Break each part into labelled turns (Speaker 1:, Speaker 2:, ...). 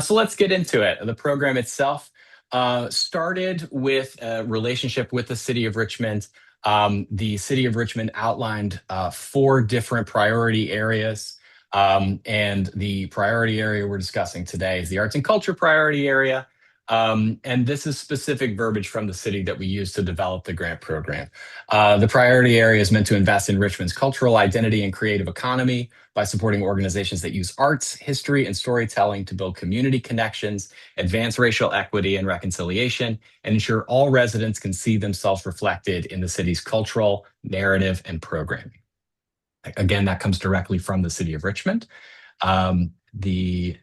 Speaker 1: So let's get into it. The program itself started with a relationship with the City of Richmond. The City of Richmond outlined four different priority areas. And the priority area we're discussing today is the arts and culture priority area. And this is specific verbiage from the city that we use to develop the grant program. The priority area is meant to invest in Richmond's cultural identity and creative economy by supporting organizations that use arts, history, and storytelling to build community connections, advance racial equity and reconciliation, and ensure all residents can see themselves reflected in the city's cultural narrative and programming. Again, that comes directly from the City of Richmond. The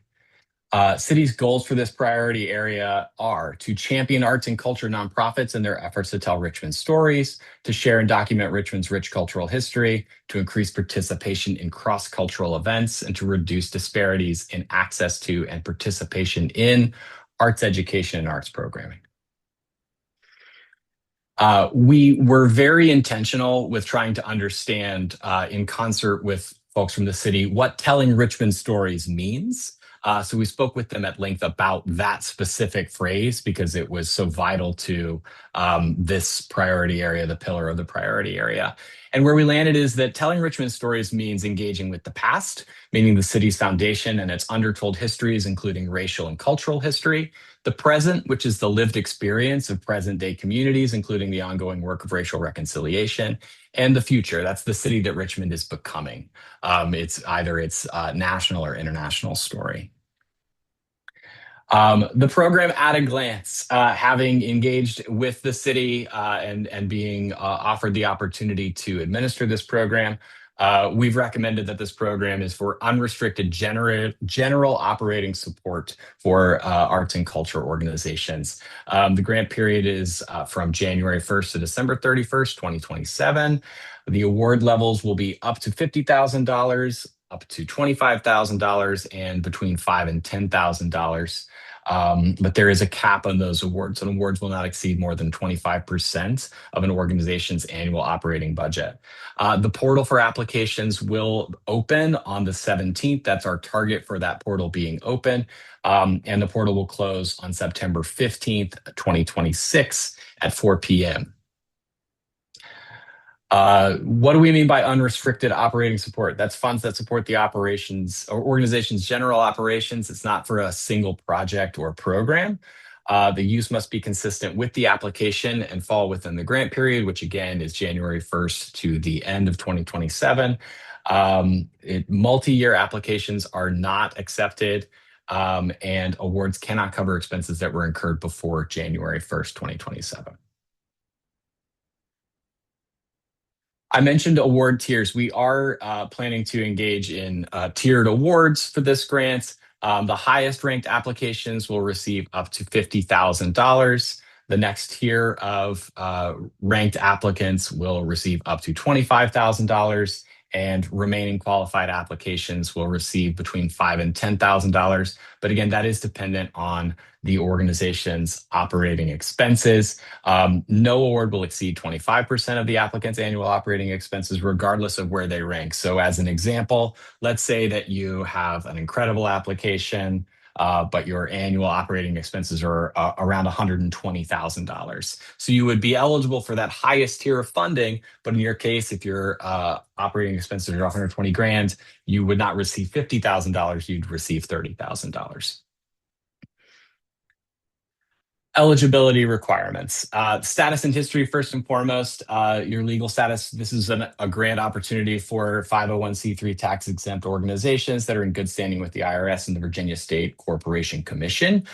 Speaker 1: city's goals for this priority area are to champion arts and culture nonprofits in their efforts to tell Richmond's stories, to share and document Richmond's rich cultural history, to increase participation in cross-cultural events, and to reduce disparities in access to and participation in arts education and arts programming. We were very intentional with trying to understand, in concert with folks from the city, what telling Richmond stories means. So we spoke with them at length about that specific phrase because it was so vital to this priority area, the pillar of the priority area. And where we landed is that telling Richmond stories means engaging with the past, meaning the city's foundation and its undertold histories, including racial and cultural history. The present, which is the lived experience of present day communities, including the ongoing work of racial reconciliation. And the future, that's the city that Richmond is becoming. It's either its national or international story. The program at a glance, having engaged with the city and being offered the opportunity to administer this program, we've recommended that this program is for unrestricted general operating support for arts and culture organizations. The grant period is from January 1st to December 31st, 2027. The award levels will be up to $50,000, up to $25,000, and between $5,000 and $10,000. But there is a cap on those awards, and awards will not exceed more than 25% of an organization's annual operating budget. The portal for applications will open on the 17th. That's our target for that portal being open. And the portal will close on September 15th, 2026 at 4 p.m. What do we mean by unrestricted operating support? That's funds that support the operations or organization's general operations. It's not for a single project or program. The use must be consistent with the application and fall within the grant period, which again is January 1st to the end of 2027. Multi-year applications are not accepted, and awards cannot cover expenses that were incurred before January 1st, 2027. I mentioned award tiers. We are planning to engage in tiered awards for this grant. The highest ranked applications will receive up to $50,000. The next tier of ranked applicants will receive up to $25,000, and remaining qualified applications will receive between $5,000 and $10,000. But again, that is dependent on the organization's operating expenses. No award will exceed 25% of the applicant's annual operating expenses, regardless of where they rank. So as an example, let's say that you have an incredible application, but your annual operating expenses are around $120,000. So you would be eligible for that highest tier of funding, but in your case, if your operating expenses are 120 grand, you would not receive $50,000, you'd receive $30,000. Eligibility requirements. Status and history, first and foremost, your legal status. This is a grant opportunity for 501c3 tax exempt organizations that are in good standing with the IRS and the Virginia State Corporation Commission.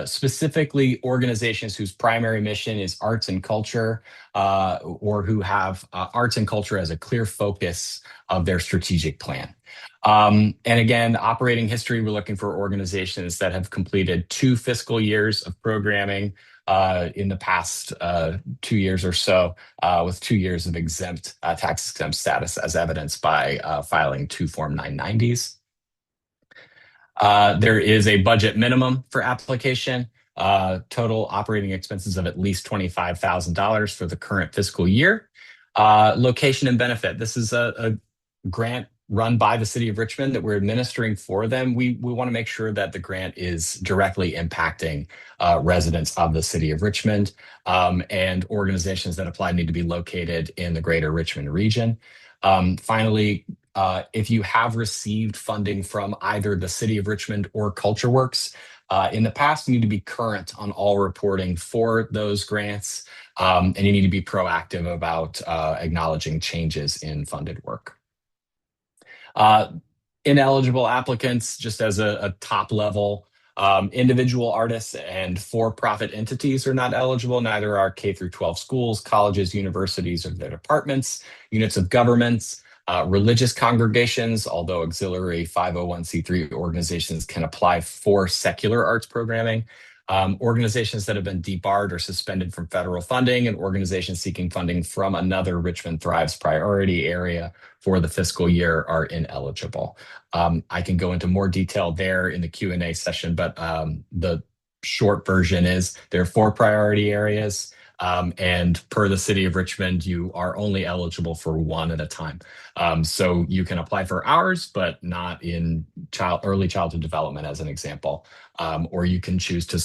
Speaker 1: Specifically, organizations whose primary mission is arts and culture, or who have arts and culture as a clear focus of their strategic plan. And again, operating history, we're looking for organizations that have completed 2 fiscal years of programming in the past 2 years or so, with 2 years of tax exempt status as evidenced by filing 2 Form 990s. There is a budget minimum for application, total operating expenses of at least $25,000 for the current fiscal year. Location and benefit. This is a grant run by the City of Richmond that we're administering for them, we want to make sure that the grant is directly impacting residents of the City of Richmond, and organizations that apply need to be located in the greater Richmond region. Finally, if you have received funding from either the City of Richmond or CultureWorks in the past, you need to be current on all reporting for those grants, and you need to be proactive about acknowledging changes in funded work. Ineligible applicants, just as a top level, individual artists and for-profit entities are not eligible. Neither are K through 12 schools, colleges, universities, or their departments, units of governments, religious congregations, although auxiliary 501c3 organizations can apply for secular arts programming, organizations that have been debarred or suspended from federal funding, and organizations seeking funding from another Richmond Thrives priority area for the fiscal year are ineligible. I can go into more detail there in the Q&A session, but the short version is there are 4 priority areas, and per the City of Richmond, you are only eligible for 1 at a time. So you can apply for ours, but not in early childhood development, as an example. Or you can choose to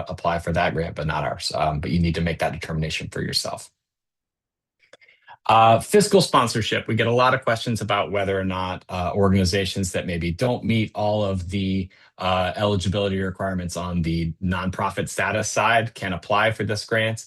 Speaker 1: apply for that grant, but not ours. But you need to make that determination for yourself. Fiscal sponsorship. We get a lot of questions about whether or not organizations that maybe don't meet all of the eligibility requirements on the nonprofit status side can apply for this grant.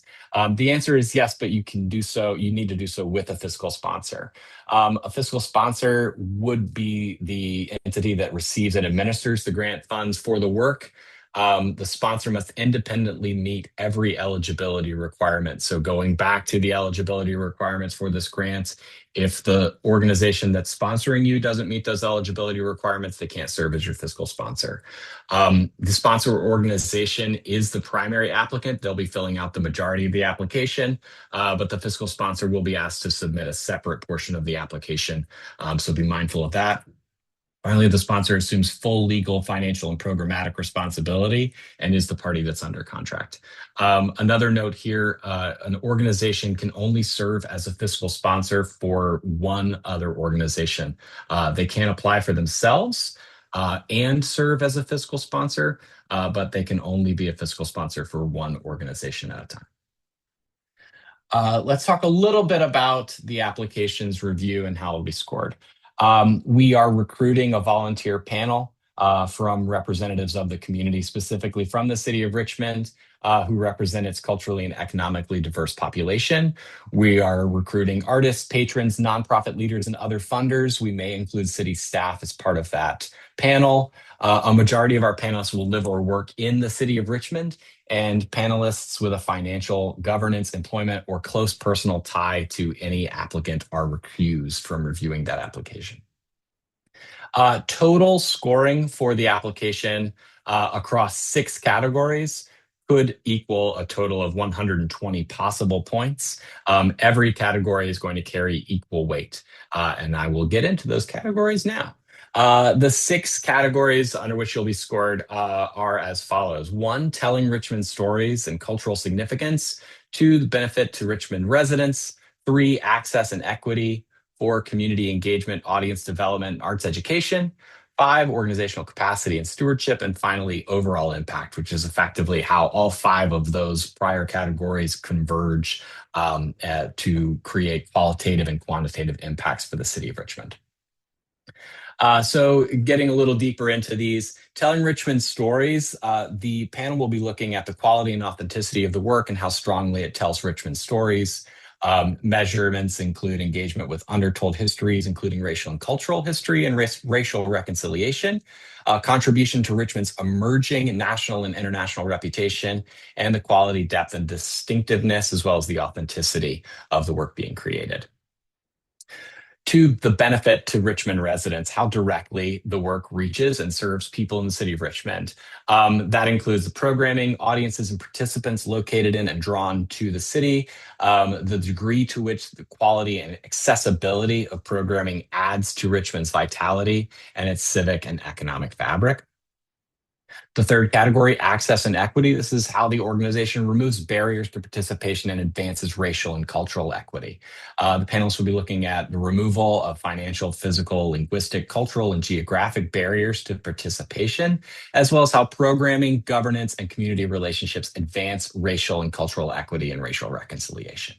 Speaker 1: The answer is yes, but you can do so. You need to do so with a fiscal sponsor. A fiscal sponsor would be the entity that receives and administers the grant funds for the work. The sponsor must independently meet every eligibility requirement. So going back to the eligibility requirements for this grant, if the organization that's sponsoring you doesn't meet those eligibility requirements, they can't serve as your fiscal sponsor. The sponsor organization is the primary applicant. They'll be filling out the majority of the application, but the fiscal sponsor will be asked to submit a separate portion of the application. So be mindful of that. Finally, the sponsor assumes full legal, financial, and programmatic responsibility and is the party that's under contract. Another note here, an organization can only serve as a fiscal sponsor for one other organization. They can't apply for themselves and serve as a fiscal sponsor, but they can only be a fiscal sponsor for one organization at a time. Let's talk a little bit about the applications review and how it'll be scored. We are recruiting a volunteer panel from representatives of the community, specifically from the City of Richmond, who represent its culturally and economically diverse population. We are recruiting artists, patrons, nonprofit leaders, and other funders. We may include city staff as part of that panel. A majority of our panelists will live or work in the City of Richmond, and panelists with a financial, governance, employment, or close personal tie to any applicant are recused from reviewing that application. Total scoring for the application across 6 categories could equal a total of 120 possible points. Every category is going to carry equal weight, and I will get into those categories now. The 6 categories under which you'll be scored are as follows. 1, telling Richmond stories and cultural significance. 2, the benefit to Richmond residents. 3, access and equity. 4, community engagement, audience development, and arts education. 5, organizational capacity and stewardship. And finally, overall impact, which is effectively how all 5 of those prior categories converge to create qualitative and quantitative impacts for the City of Richmond. So getting a little deeper into these, telling Richmond stories, the panel will be looking at the quality and authenticity of the work and how strongly it tells Richmond stories. Measurements include engagement with undertold histories, including racial and cultural history and racial reconciliation, contribution to Richmond's emerging national and international reputation, and the quality, depth, and distinctiveness, as well as the authenticity of the work being created. To the benefit to Richmond residents, how directly the work reaches and serves people in the City of Richmond. That includes the programming, audiences, and participants located in and drawn to the city, the degree to which the quality and accessibility of programming adds to Richmond's vitality and its civic and economic fabric. The third category, access and equity. This is how the organization removes barriers to participation and advances racial and cultural equity. The panelists will be looking at the removal of financial, physical, linguistic, cultural, and geographic barriers to participation, as well as how programming, governance, and community relationships advance racial and cultural equity and racial reconciliation.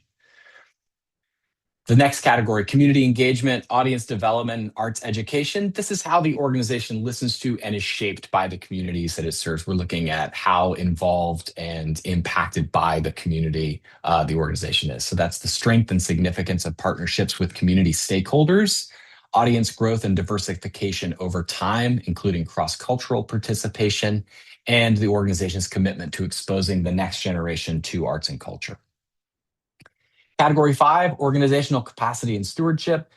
Speaker 1: The next category, community engagement, audience development, and arts education. This is how the organization listens to and is shaped by the communities that it serves. We're looking at how involved and impacted by the community the organization is. So that's the strength and significance of partnerships with community stakeholders, audience growth and diversification over time, including cross-cultural participation, and the organization's commitment to exposing the next generation to arts and culture. Category 5, organizational capacity and stewardship.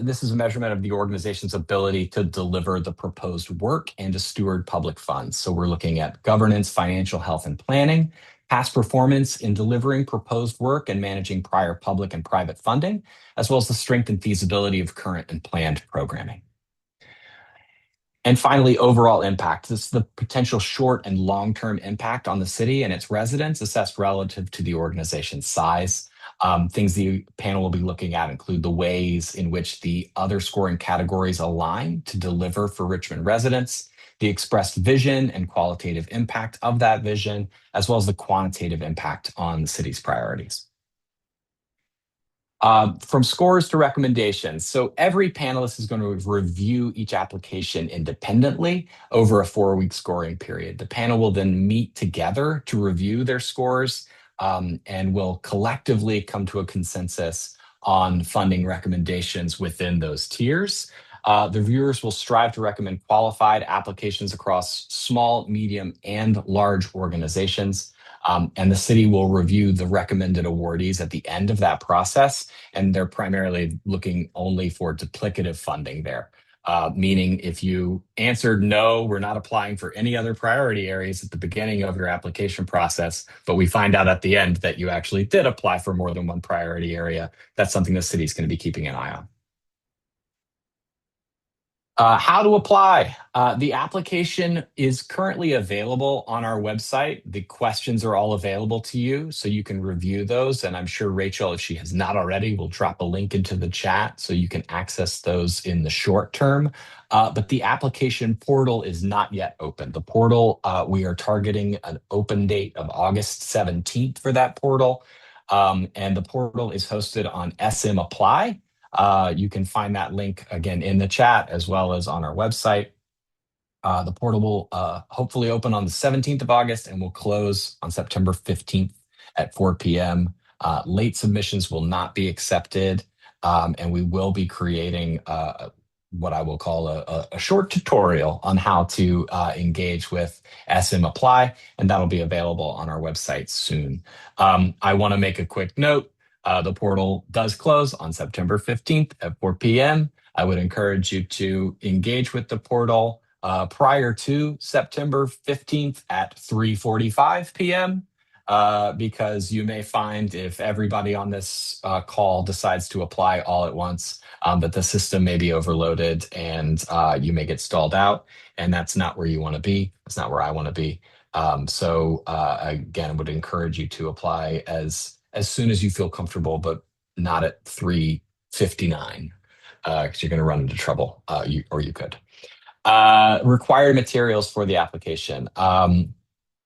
Speaker 1: This is a measurement of the organization's ability to deliver the proposed work and to steward public funds. So we're looking at governance, financial health, and planning, past performance in delivering proposed work and managing prior public and private funding, as well as the strength and feasibility of current and planned programming. And finally, overall impact. This is the potential short and long-term impact on the city and its residents assessed relative to the organization's size. Things the panel will be looking at include the ways in which the other scoring categories align to deliver for Richmond residents, the expressed vision and qualitative impact of that vision, as well as the quantitative impact on the city's priorities. From scores to recommendations. So every panelist is going to review each application independently over a 4-week scoring period. The panel will then meet together to review their scores and will collectively come to a consensus on funding recommendations within those tiers. The reviewers will strive to recommend qualified applications across small, medium, and large organizations. And the city will review the recommended awardees at the end of that process. And they're primarily looking only for duplicative funding there. Meaning if you answered no, we're not applying for any other priority areas at the beginning of your application process, but we find out at the end that you actually did apply for more than one priority area, that's something the city's going to be keeping an eye on. How to apply. The application is currently available on our website. The questions are all available to you, so you can review those. And I'm sure Rachel, if she has not already, will drop a link into the chat so you can access those in the short term. But the application portal is not yet open. The portal, we are targeting an open date of August 17th for that portal. And the portal is hosted on SM Apply. You can find that link again in the chat as well as on our website. The portal will hopefully open on the 17th of August and will close on September 15th at 4 p.m. Late submissions will not be accepted, and we will be creating what I will call a short tutorial on how to engage with SM Apply, and that'll be available on our website soon. I want to make a quick note. The portal does close on September 15th at 4 p.m. I would encourage you to engage with the portal prior to September 15th at 3:45 p.m. Because you may find if everybody on this call decides to apply all at once, that the system may be overloaded and you may get stalled out. And that's not where you want to be. It's not where I want to be. So again, I would encourage you to apply as soon as you feel comfortable, but not at 3:59, because you're going to run into trouble, or you could. Required materials for the application.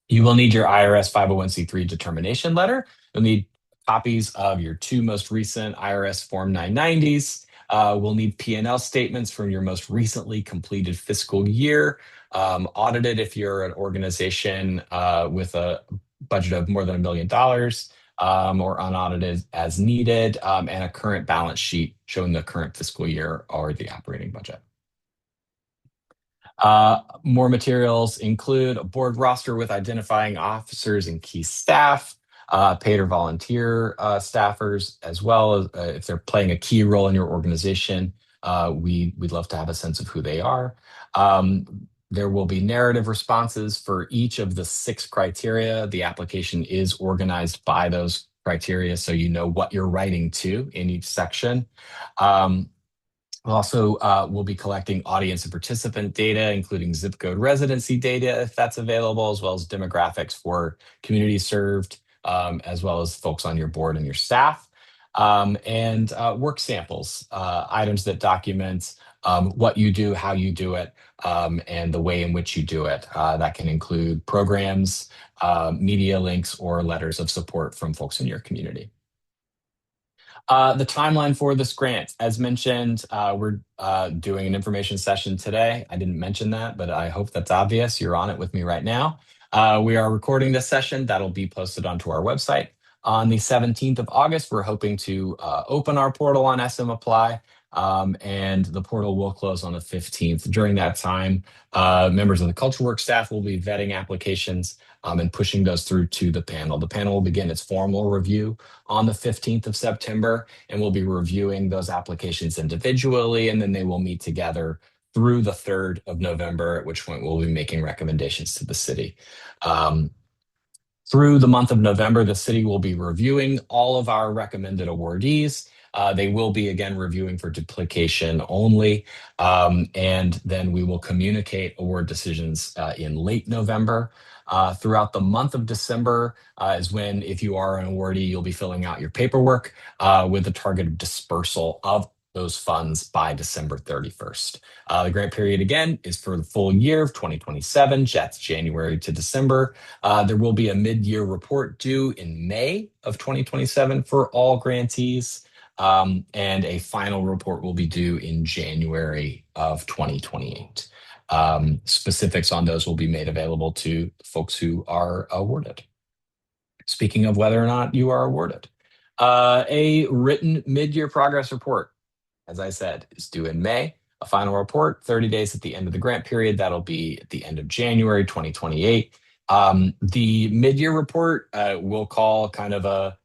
Speaker 1: You will need your IRS 501c3 determination letter. You'll need copies of your 2 most recent IRS Form 990s. We'll need P&L statements from your most recently completed fiscal year, audited if you're an organization with a budget of more than $1 million. Or unaudited as needed, and a current balance sheet showing the current fiscal year or the operating budget. More materials include a board roster with identifying officers and key staff, paid or volunteer staffers, as well as if they're playing a key role in your organization, we'd love to have a sense of who they are. There will be narrative responses for each of the 6 criteria. The application is organized by those criteria, so you know what you're writing to in each section. Also, we'll be collecting audience and participant data, including zip code residency data, if that's available, as well as demographics for communities served, as well as folks on your board and your staff, and work samples, items that document what you do, how you do it, and the way in which you do it. That can include programs, media links, or letters of support from folks in your community. The timeline for this grant, as mentioned, we're doing an information session today. I didn't mention that, but I hope that's obvious. You're on it with me right now. We are recording this session. That'll be posted onto our website. On the 17th of August, we're hoping to open our portal on SM Apply, and the portal will close on the 15th. During that time, members of the CultureWorks staff will be vetting applications and pushing those through to the panel. The panel will begin its formal review on the 15th of September, and we'll be reviewing those applications individually, and then they will meet together through the 3rd of November, at which point we'll be making recommendations to the city. Through the month of November, the city will be reviewing all of our recommended awardees. They will be again reviewing for duplication only. And then we will communicate award decisions in late November. Throughout the month of December is when, if you are an awardee, you'll be filling out your paperwork with a targeted dispersal of those funds by December 31st. The grant period again is for the full year of 2027. That's January to December. There will be a mid-year report due in May of 2027 for all grantees, and a final report will be due in January of 2028. Specifics on those will be made available to folks who are awarded. Speaking of whether or not you are awarded, a written mid-year progress report, as I said, is due in May. A final report, 30 days at the end of the grant period. That'll be at the end of January 2028. The mid-year report we'll call kind of a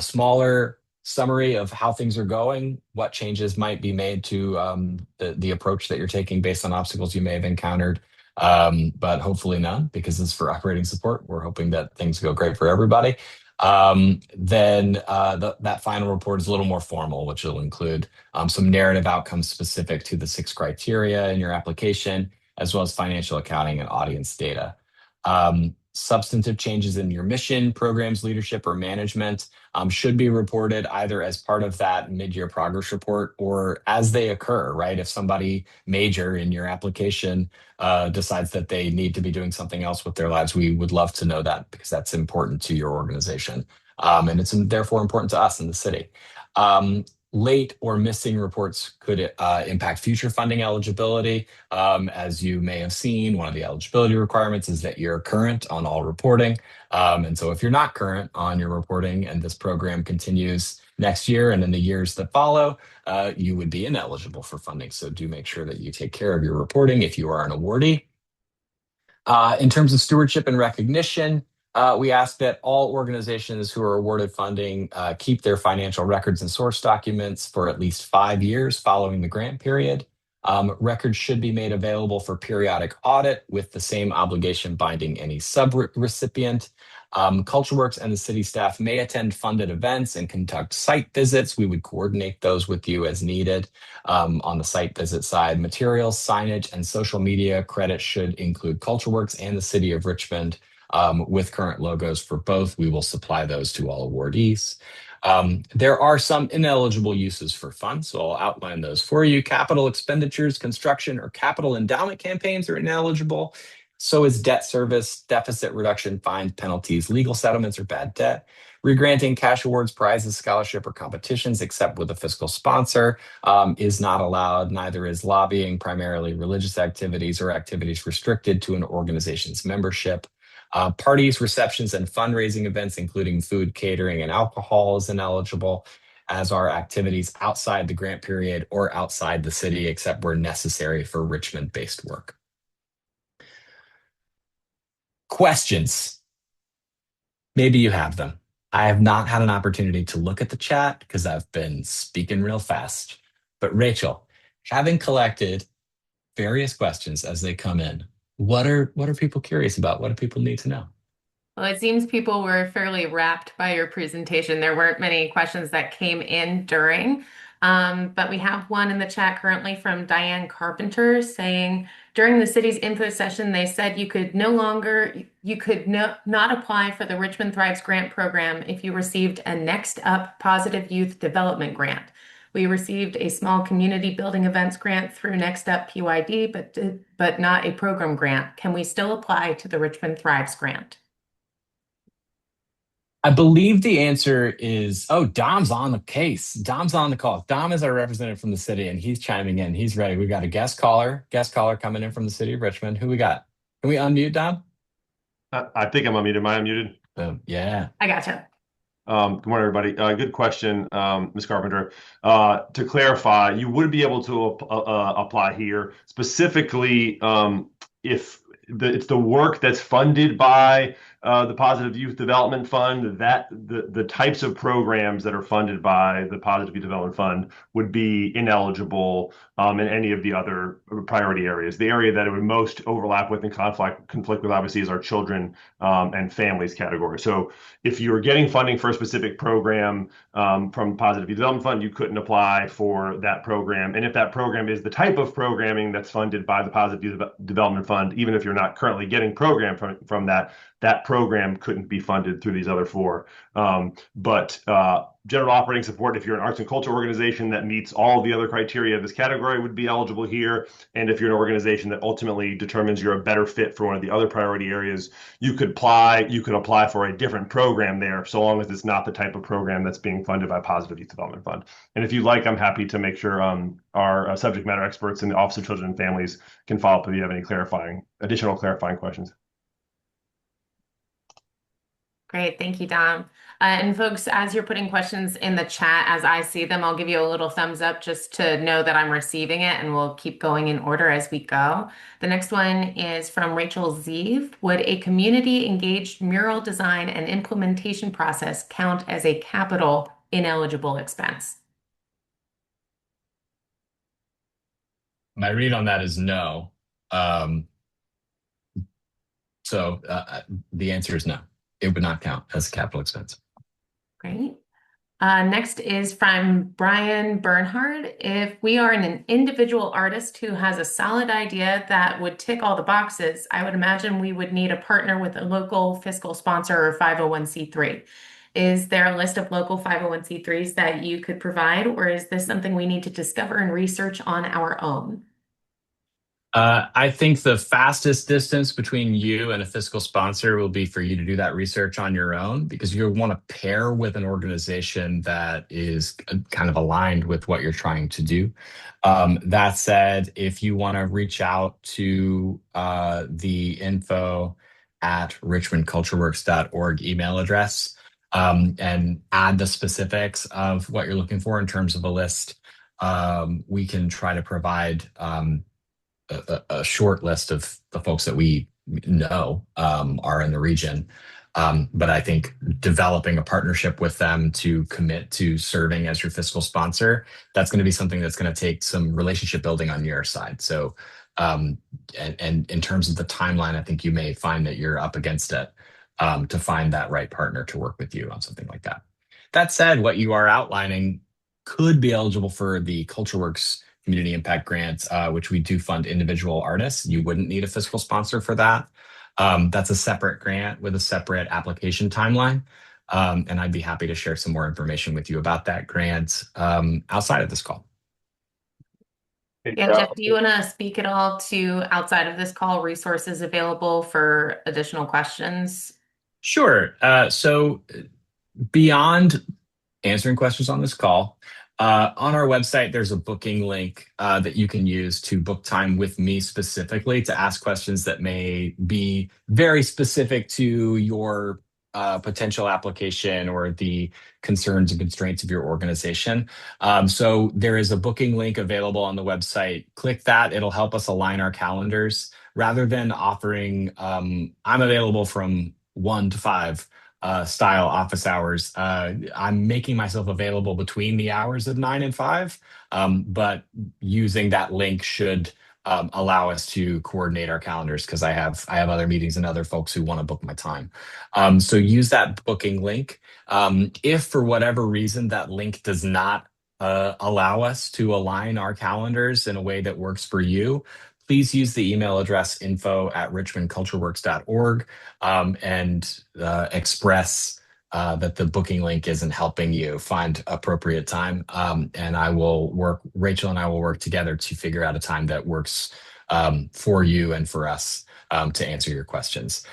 Speaker 1: smaller summary of how things are going, what changes might be made to the approach that you're taking based on obstacles you may have encountered, but hopefully none, because it's for operating support. We're hoping that things go great for everybody. Then that final report is a little more formal, which will include some narrative outcomes specific to the 6 criteria in your application, as well as financial accounting and audience data. Substantive changes in your mission, programs, leadership, or management should be reported either as part of that mid-year progress report or as they occur, right? If somebody major in your application decides that they need to be doing something else with their lives, we would love to know that, because that's important to your organization. And it's therefore important to us in the city. Late or missing reports could impact future funding eligibility. As you may have seen, one of the eligibility requirements is that you're current on all reporting. And so if you're not current on your reporting and this program continues next year and in the years that follow, you would be ineligible for funding. So do make sure that you take care of your reporting if you are an awardee. In terms of stewardship and recognition, we ask that all organizations who are awarded funding keep their financial records and source documents for at least 5 years following the grant period. Records should be made available for periodic audit with the same obligation binding any sub-recipient. CultureWorks and the city staff may attend funded events and conduct site visits. We would coordinate those with you as needed. On the site visit side, materials, signage, and social media credits should include CultureWorks and the City of Richmond, with current logos for both. We will supply those to all awardees. There are some ineligible uses for funds, so I'll outline those for you. Capital expenditures, construction, or capital endowment campaigns are ineligible. So is debt service, deficit reduction, fines, penalties, legal settlements, or bad debt. Regranting cash awards, prizes, scholarship, or competitions, except with a fiscal sponsor, is not allowed. Neither is lobbying, primarily religious activities or activities restricted to an organization's membership. Parties, receptions, and fundraising events, including food, catering, and alcohol, is ineligible, as are activities outside the grant period or outside the city, except where necessary for Richmond-based work. Questions? Maybe you have them. I have not had an opportunity to look at the chat because I've been speaking real fast. But Rachel, having collected various questions as they come in, what are people curious about? What do people need to know?
Speaker 2: Well, it seems people were fairly rapt by your presentation. There weren't many questions that came in during. But we have one in the chat currently from Diane Carpenter saying, during the city's info session, they said you could not apply for the Richmond Thrives Grant Program if you received a Next Up Positive Youth Development Grant. We received a small community building events grant through Next Up PYD, but not a program grant. Can we still apply to the Richmond Thrives Grant?
Speaker 1: I believe the answer is, oh, Dom's on the case. Dom's on the call. Dom is our representative from the city, and he's chiming in. He's ready. We got a guest caller coming in from the city of Richmond. Who we got? Can we unmute Dom?
Speaker 3: I think I'm unmuted. Am I unmuted?
Speaker 1: Boom. Yeah.
Speaker 2: I gotcha.
Speaker 3: Good morning, everybody. Good question, Ms. Carpenter. To clarify, you would be able to apply here specifically if it's the work that's funded by the Positive Youth Development Fund. That the types of programs that are funded by the Positive Youth Development Fund would be ineligible in any of the other priority areas. The area that it would most overlap with and conflict with, obviously, is our children and families category. So if you're getting funding for a specific program from Positive Youth Development Fund, you couldn't apply for that program. And if that program is the type of programming that's funded by the Positive Youth Development Fund, even if you're not currently getting program from that program couldn't be funded through these other four. But general operating support, if you're an arts and culture organization that meets all of the other criteria of this category, would be eligible here. And if you're an organization that ultimately determines you're a better fit for one of the other priority areas, you could apply for a different program there, so long as it's not the type of program that's being funded by Positive Youth Development Fund. And if you like, I'm happy to make sure our subject matter experts in the Office of Children and Families can follow up if you have any additional clarifying questions.
Speaker 2: Great. Thank you, Dom. And folks, as you're putting questions in the chat, as I see them, I'll give you a little thumbs up just to know that I'm receiving it, and we'll keep going in order as we go. The next one is from Rachel Zeev. Would a community engaged mural design and implementation process count as a capital ineligible expense?
Speaker 1: My read on that is no. So the answer is no. It would not count as a capital expense.
Speaker 2: Great. Next is from Brian Bernhard. If we are an individual artist who has a solid idea that would tick all the boxes, I would imagine we would need a partner with a local fiscal sponsor or 501c3. Is there a list of local 501c3s that you could provide, or is this something we need to discover and research on our own?
Speaker 1: I think the fastest distance between you and a fiscal sponsor will be for you to do that research on your own, because you'll want to pair with an organization that is kind of aligned with what you're trying to do. That said, if you want to reach out to the info at richmondcultureworks.org email address and add the specifics of what you're looking for in terms of a list, we can try to provide a short list of the folks that we know are in the region. But I think developing a partnership with them to commit to serving as your fiscal sponsor, that's going to be something that's going to take some relationship building on your side. So, and in terms of the timeline, I think you may find that you're up against it to find that right partner to work with you on something like that. That said, what you are outlining could be eligible for the CultureWorks Community Impact Grant, which we do fund individual artists. You wouldn't need a fiscal sponsor for that. That's a separate grant with a separate application timeline. And I'd be happy to share some more information with you about that grant outside of this call.
Speaker 2: Yeah, Jeff, do you want to speak at all to, outside of this call, resources available for additional questions?
Speaker 1: Sure. So beyond answering questions on this call, on our website, there's a booking link that you can use to book time with me specifically to ask questions that may be very specific to your potential application or the concerns and constraints of your organization. So there is a booking link available on the website. Click that. It'll help us align our calendars. Rather than offering, I'm available from 1 to 5 style office hours. I'm making myself available between the hours of 9 and 5, but using that link should allow us to coordinate our calendars, because I have other meetings and other folks who want to book my time. So use that booking link. If for whatever reason that link does not allow us to align our calendars in a way that works for you, please use the email address info@richmondcultureworks.org and express that the booking link isn't helping you find appropriate time. And Rachel and I will work together to figure out a time that works for you and for us to answer your questions.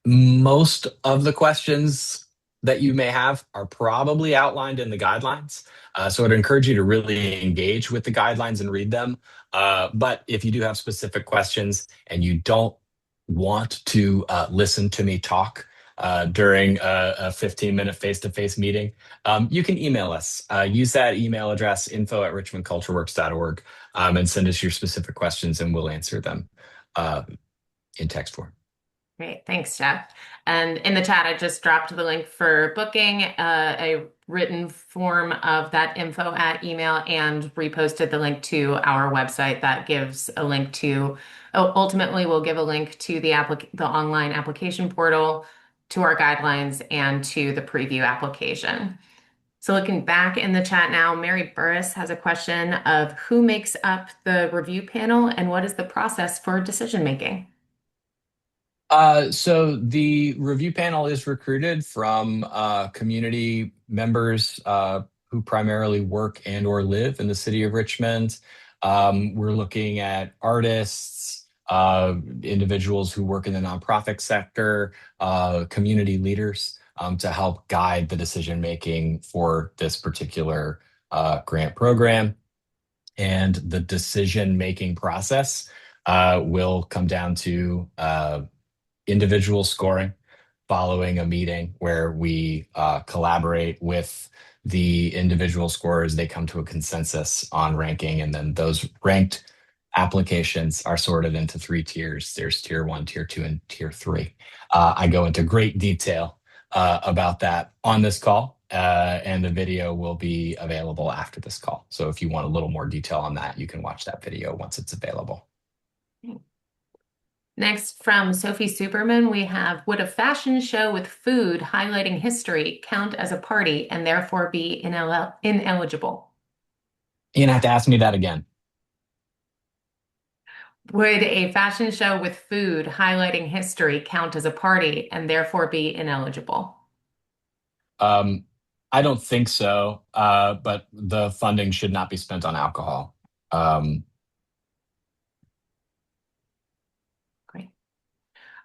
Speaker 1: Most of the questions that you may have are probably outlined in the guidelines. So I'd encourage you to really engage with the guidelines and read them. But if you do have specific questions and you don't want to listen to me talk during a 15-minute face-to-face meeting, you can email us. Use that email address, info@richmondcultureworks.org, and send us your specific questions and we'll answer them in text form.
Speaker 2: Great, thanks, Jeff. And in the chat, I just dropped the link for booking a written form of that info at email and reposted the link to our website that gives a link to, ultimately we'll give a link to the online application portal, to our guidelines, and to the preview application. So looking back in the chat now, Mary Burris has a question of who makes up the review panel and what is the process for decision making?
Speaker 1: So the review panel is recruited from community members who primarily work and or live in the city of Richmond. We're looking at artists, individuals who work in the nonprofit sector, community leaders to help guide the decision making for this particular grant program. And the decision making process will come down to individual scoring following a meeting where we collaborate with the individual scorers. They come to a consensus on ranking, and then those ranked applications are sorted into 3 tiers. There's tier 1, tier 2, and tier 3. I go into great detail about that on this call, and the video will be available after this call. So if you want a little more detail on that, you can watch that video once it's available.
Speaker 2: Next, from Sophie Superman, we have, would a fashion show with food highlighting history count as a party and therefore be ineligible?
Speaker 1: You're gonna have to ask me that again.
Speaker 2: Would a fashion show with food highlighting history count as a party and therefore be ineligible?
Speaker 1: I don't think so, but the funding should not be spent on alcohol.
Speaker 2: Great.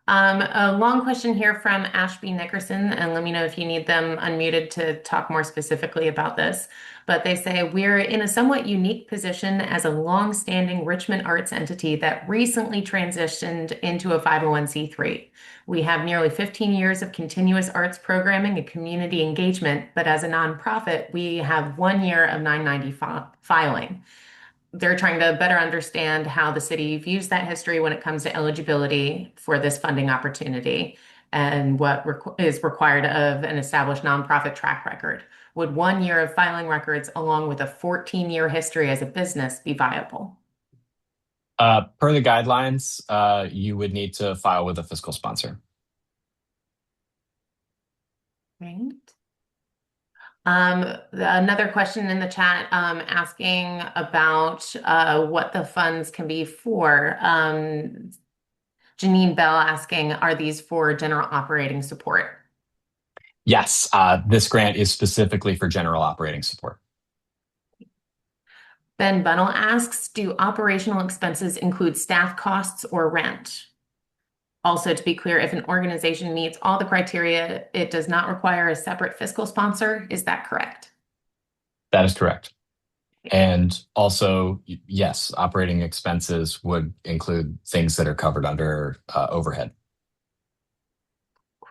Speaker 2: A long question here from Ashby Nickerson, and let me know if you need them unmuted to talk more specifically about this. But they say, we're in a somewhat unique position as a long-standing Richmond arts entity that recently transitioned into a 501c3. We have nearly 15 years of continuous arts programming and community engagement, but as a nonprofit, we have 1 year of 990 filing. They're trying to better understand how the city views that history when it comes to eligibility for this funding opportunity and what is required of an established nonprofit track record. Would 1 year of filing records along with a 14-year history as a business be viable?
Speaker 1: Per the guidelines, you would need to file with a fiscal sponsor.
Speaker 2: Right. Another question in the chat asking about what the funds can be for. Janine Bell asking, are these for general operating support?
Speaker 1: Yes, this grant is specifically for general operating support.
Speaker 2: Ben Bunnell asks, do operational expenses include staff costs or rent? Also, to be clear, if an organization meets all the criteria, it does not require a separate fiscal sponsor. Is that correct?
Speaker 1: That is correct. And also, yes, operating expenses would include things that are covered under overhead.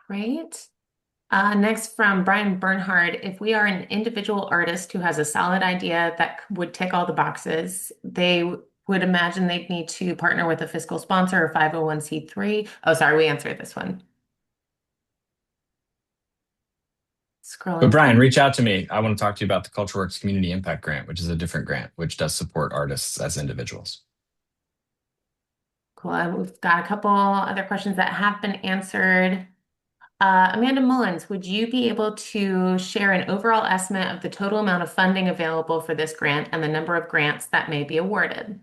Speaker 2: Great. Next from Brian Bernhard, if we are an individual artist who has a solid idea that would tick all the boxes, they would imagine they'd need to partner with a fiscal sponsor or 501c3. Oh, sorry, we answered this one. Scrolling.
Speaker 1: But Brian, reach out to me. I want to talk to you about the CultureWorks Community Impact Grant, which is a different grant, which does support artists as individuals.
Speaker 2: Cool. We've got a couple other questions that have been answered. Amanda Mullins, would you be able to share an overall estimate of the total amount of funding available for this grant and the number of grants that may be awarded?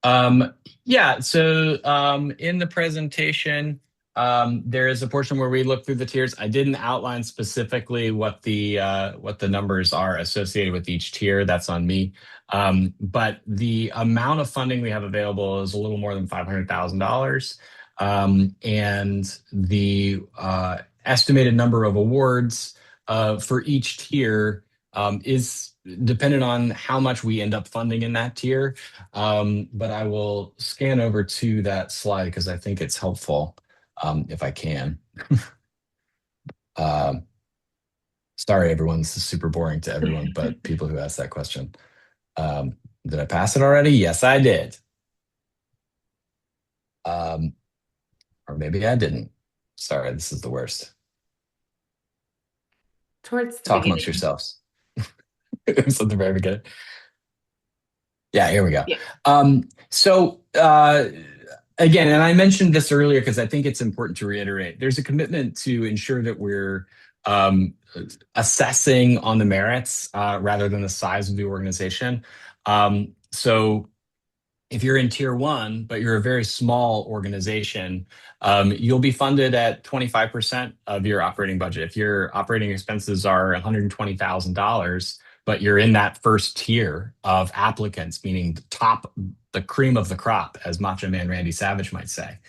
Speaker 1: Um, yeah, so in the presentation, there is a portion where we look through the tiers. I didn't outline specifically what the numbers are associated with each tier. That's on me. But the amount of funding we have available is a little more than $500,000. And the estimated number of awards for each tier is dependent on how much we end up funding in that tier. But I will scan over to that slide because I think it's helpful, if I can. Um, Sorry, everyone. This is super boring to everyone, but people who asked that question. Did I pass it already? Yes, I did. Um, or maybe I didn't. Sorry, this is the worst.
Speaker 2: Towards the
Speaker 1: Talk amongst
Speaker 2: beginning.
Speaker 1: yourselves. It was at the very beginning. Yeah, here we go.
Speaker 2: Yeah.
Speaker 1: So again, and I mentioned this earlier because I think it's important to reiterate, there's a commitment to ensure that we're um, assessing on the merits rather than the size of the organization. So if you're in tier one, but you're a very small organization, you'll be funded at 25% of your operating budget. If your operating expenses are $120,000, but you're in that first tier of applicants, meaning the cream of the crop, as Macho Man Randy Savage might say,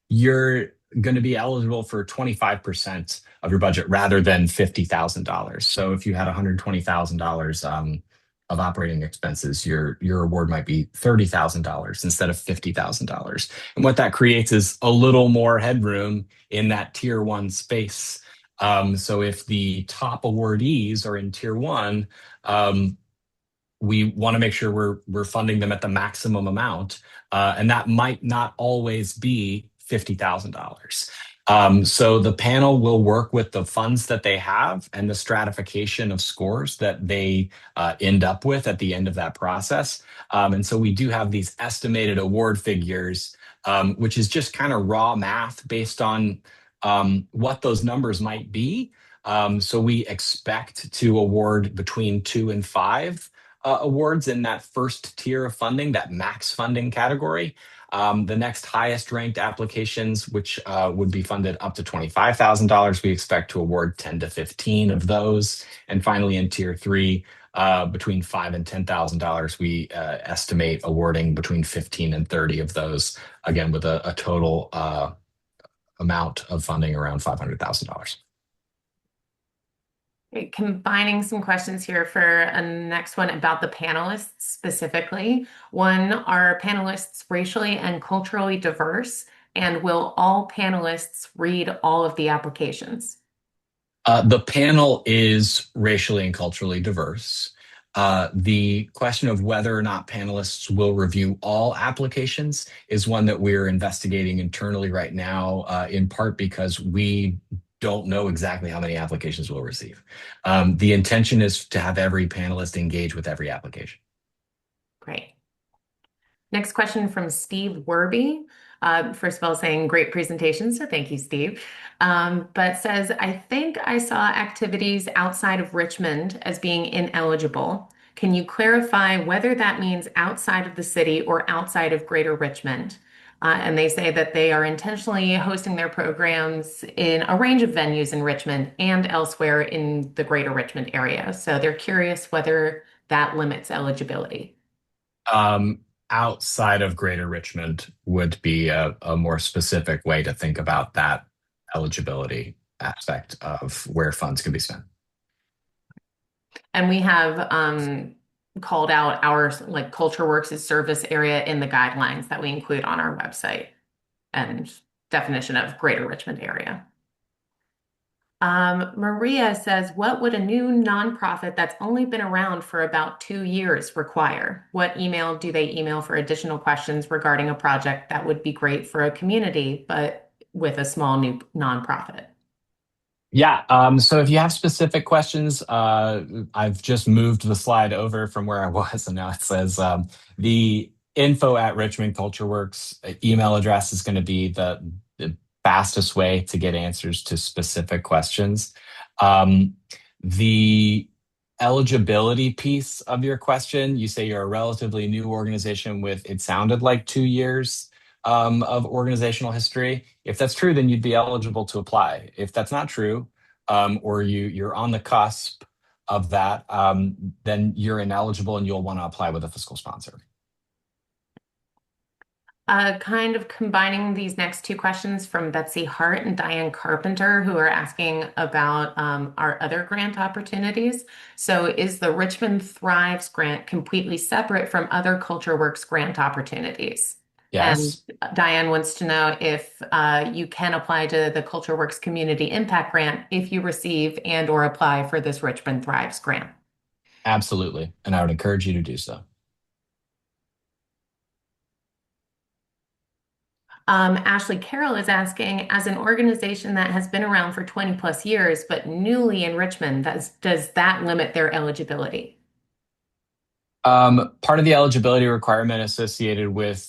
Speaker 1: you're going to be eligible for 25% of your budget rather than $50,000. So if you had $120,000 of operating expenses, your award might be $30,000 instead of $50,000. And what that creates is a little more headroom in that tier one space. So if the top awardees are in tier one, we want to make sure we're funding them at the maximum amount, and that might not always be $50,000. So the panel will work with the funds that they have and the stratification of scores that they end up with at the end of that process. And so we do have these estimated award figures, which is just kind of raw math based on what those numbers might be. So we expect to award between 2 and 5 awards in that first tier of funding, that max funding category. The next highest ranked applications, which would be funded up to $25,000, we expect to award 10 to 15 of those. And finally, in tier three, between $5,000 and $10,000, we estimate awarding between 15 and 30 of those, again, with a total amount of funding around $500,000.
Speaker 2: Combining some questions here for a next one about the panelists specifically. One, are panelists racially and culturally diverse? And will all panelists read all of the applications?
Speaker 1: The panel is racially and culturally diverse. The question of whether or not panelists will review all applications is one that we're investigating internally right now, in part because we don't know exactly how many applications we'll receive. The intention is to have every panelist engage with every application.
Speaker 2: Great. Next question from Steve Werby. First of all, saying great presentation, so thank you, Steve. But says, I think I saw activities outside of Richmond as being ineligible. Can you clarify whether that means outside of the city or outside of Greater Richmond? And they say that they are intentionally hosting their programs in a range of venues in Richmond and elsewhere in the Greater Richmond area. So they're curious whether that limits eligibility.
Speaker 1: Outside of Greater Richmond would be a more specific way to think about that eligibility aspect of where funds can be spent.
Speaker 2: And we have called out our CultureWorks' service area in the guidelines that we include on our website and definition of Greater Richmond area. Maria says, what would a new nonprofit that's only been around for about 2 years require? What email do they email for additional questions regarding a project that would be great for a community, but with a small new nonprofit?
Speaker 1: Yeah, so if you have specific questions, I've just moved the slide over from where I was, and now it says the info at Richmond CultureWorks email address is going to be the fastest way to get answers to specific questions. The eligibility piece of your question, you say you're a relatively new organization with, it sounded like 2 years of organizational history. If that's true, then you'd be eligible to apply. If that's not true, or you're on the cusp of that, then you're ineligible and you'll want to apply with a fiscal sponsor.
Speaker 2: Kind of combining these next two questions from Betsy Hart and Diane Carpenter, who are asking about our other grant opportunities. So is the Richmond Thrives grant completely separate from other CultureWorks grant opportunities?
Speaker 1: Yes.
Speaker 2: And Diane wants to know if you can apply to the CultureWorks Community Impact Grant if you receive and or apply for this Richmond Thrives grant.
Speaker 1: Absolutely. And I would encourage you to do so.
Speaker 2: Ashley Carroll is asking, as an organization that has been around for 20 plus years, but newly in Richmond, does that limit their eligibility?
Speaker 1: Part of the eligibility requirement associated with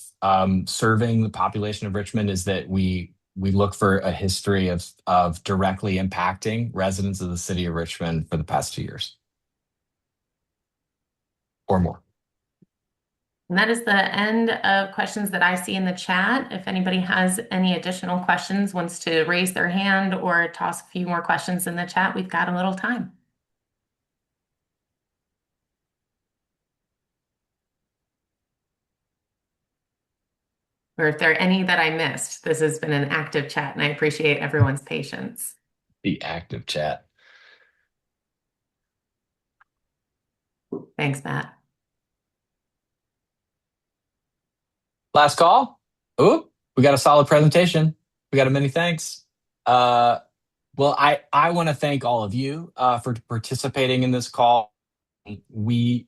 Speaker 1: serving the population of Richmond is that we look for a history of directly impacting residents of the city of Richmond for the past 2 years or more.
Speaker 2: And that is the end of questions that I see in the chat. If anybody has any additional questions, wants to raise their hand or toss a few more questions in the chat, we've got a little time. Or if there are any that I missed, this has been an active chat and I appreciate everyone's patience.
Speaker 1: The active chat.
Speaker 2: Thanks, Matt.
Speaker 1: Last call. Oh, we got a solid presentation. We got a many thanks. Well, I want to thank all of you for participating in this call. We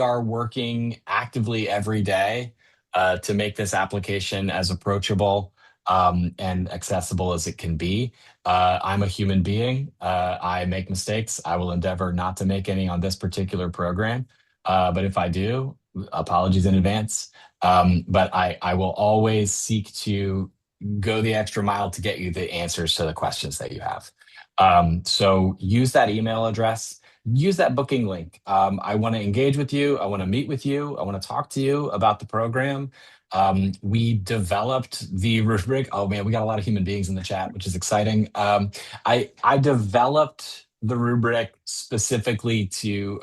Speaker 1: are working actively every day to make this application as approachable and accessible as it can be. I'm a human being. I make mistakes. I will endeavor not to make any on this particular program. But if I do, apologies in advance. But I will always seek to go the extra mile to get you the answers to the questions that you have. So use that email address, use that booking link. I want to engage with you. I want to meet with you. I want to talk to you about the program. We developed the rubric. Oh man, we got a lot of human beings in the chat, which is exciting. I developed the rubric specifically to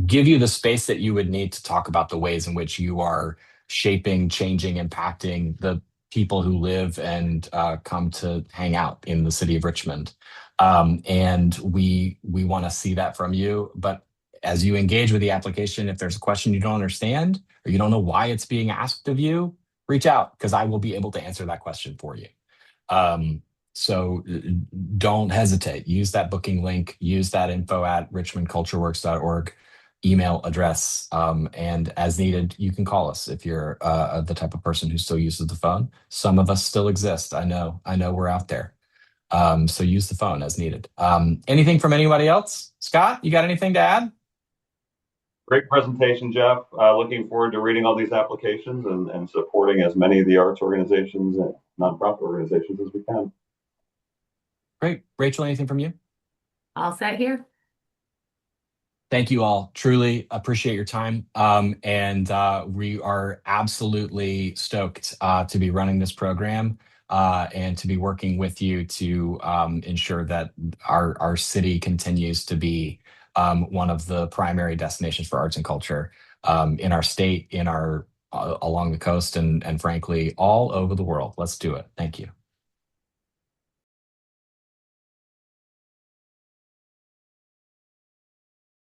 Speaker 1: give you the space that you would need to talk about the ways in which you are shaping, changing, impacting the people who live and come to hang out in the city of Richmond. And we want to see that from you. But as you engage with the application, if there's a question you don't understand or you don't know why it's being asked of you, reach out because I will be able to answer that question for you. So don't hesitate. Use that booking link. Use that info@richmondcultureworks.org email address. And as needed, you can call us if you're the type of person who still uses the phone. Some of us still exist. I know we're out there. So use the phone as needed. Anything from anybody else? Scott, you got anything to add?
Speaker 4: Great presentation, Jeff. Looking forward to reading all these applications and supporting as many of the arts organizations and nonprofit organizations as we can.
Speaker 1: Great. Rachel, anything from you?
Speaker 2: All set here.
Speaker 1: Thank you all. Truly appreciate your time. And we are absolutely stoked to be running this program and to be working with you to ensure that our city continues to be one of the primary destinations for arts and culture in our state, along the coast, and frankly, all over the world. Let's do it. Thank you.